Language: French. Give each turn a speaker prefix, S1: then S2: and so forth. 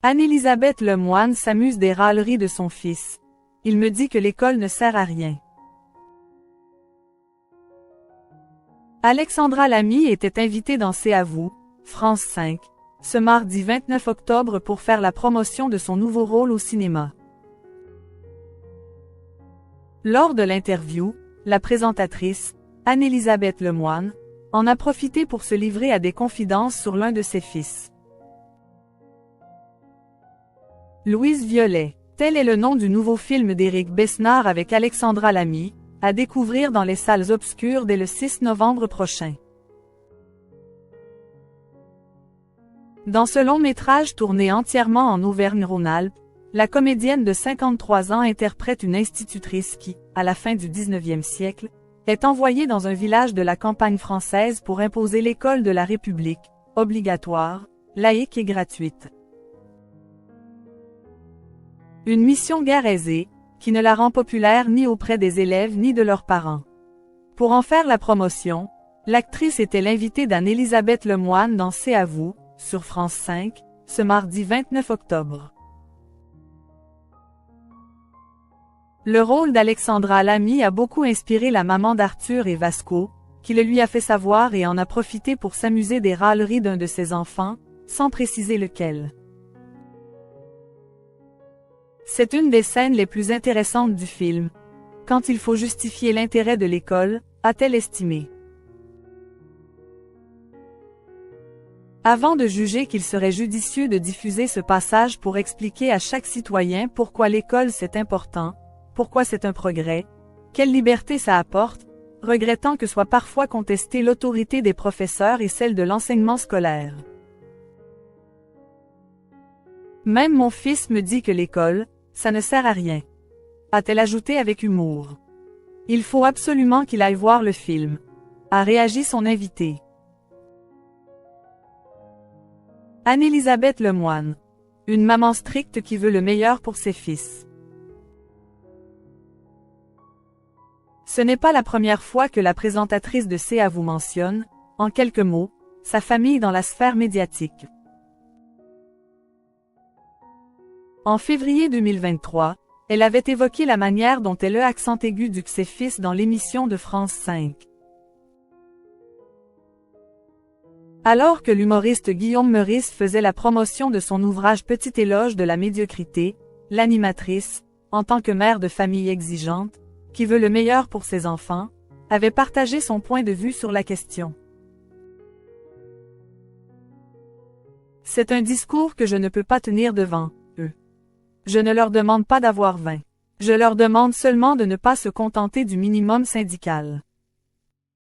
S1: Anne-Élisabeth Lemoine s'amuse des râleries de son fils. Il me dit que l'école ne sert à rien. Alexandra Lamy était invitée dans C'est à vous, France 5, ce mardi 29 octobre pour faire la promotion de son nouveau rôle au cinéma. Lors de l'interview, la présentatrice, Anne-Élisabeth Lemoine, en a profité pour se livrer à des confidences sur l'un de ses fils. Louise Violet, tel est le nom du nouveau film d'Éric Besnard avec Alexandra Lamy, à découvrir dans les salles obscures dès le 6 novembre prochain. Dans ce long métrage tourné entièrement en Auvergne-Rhône-Alpes, la comédienne de 53 ans interprète une institutrice qui, à la fin du 19e siècle, est envoyée dans un village de la campagne française pour imposer l'école de la République, obligatoire, laïque et gratuite. Une mission guère aisée, qui ne la rend populaire ni auprès des élèves ni de leurs parents. Pour en faire la promotion, l'actrice était l'invitée d'Anne-Élisabeth Lemoine dans C'est à vous, sur France 5, ce mardi 29 octobre. Le rôle d'Alexandra Lamy a beaucoup inspiré la maman d'Arthur et Vasco, qui le lui a fait savoir et en a profité pour s'amuser des râleries d'un de ses enfants, sans préciser lequel. C'est une des scènes les plus intéressantes du film. Quand il faut justifier l'intérêt de l'école, a-t-elle estimé. Avant de juger qu'il serait judicieux de diffuser ce passage pour expliquer à chaque citoyen pourquoi l'école c'est important, pourquoi c'est un progrès, quelle liberté ça apporte, regrettant que soit parfois contestée l'autorité des professeurs et celle de l'enseignement scolaire. Même mon fils me dit que l'école, ça ne sert à rien. A-t-elle ajouté avec humour. Il faut absolument qu'il aille voir le film. A réagi son invité. Anne-Élisabeth Lemoine. Une maman stricte qui veut le meilleur pour ses fils. Ce n'est pas la première fois que la présentatrice de C'est à vous mentionne, en quelques mots, sa famille dans la sphère médiatique. En février 2023, elle avait évoqué la manière dont elle a accent aigu du ses fils dans l'émission de France 5. Alors que l'humoriste Guillaume Meurice faisait la promotion de son ouvrage Petit éloge de la médiocrité, l'animatrice, en tant que mère de famille exigeante, qui veut le meilleur pour ses enfants, avait partagé son point de vue sur la question. C'est un discours que je ne peux pas tenir devant eux. Je ne leur demande pas d'avoir 20. Je leur demande seulement de ne pas se contenter du minimum syndical.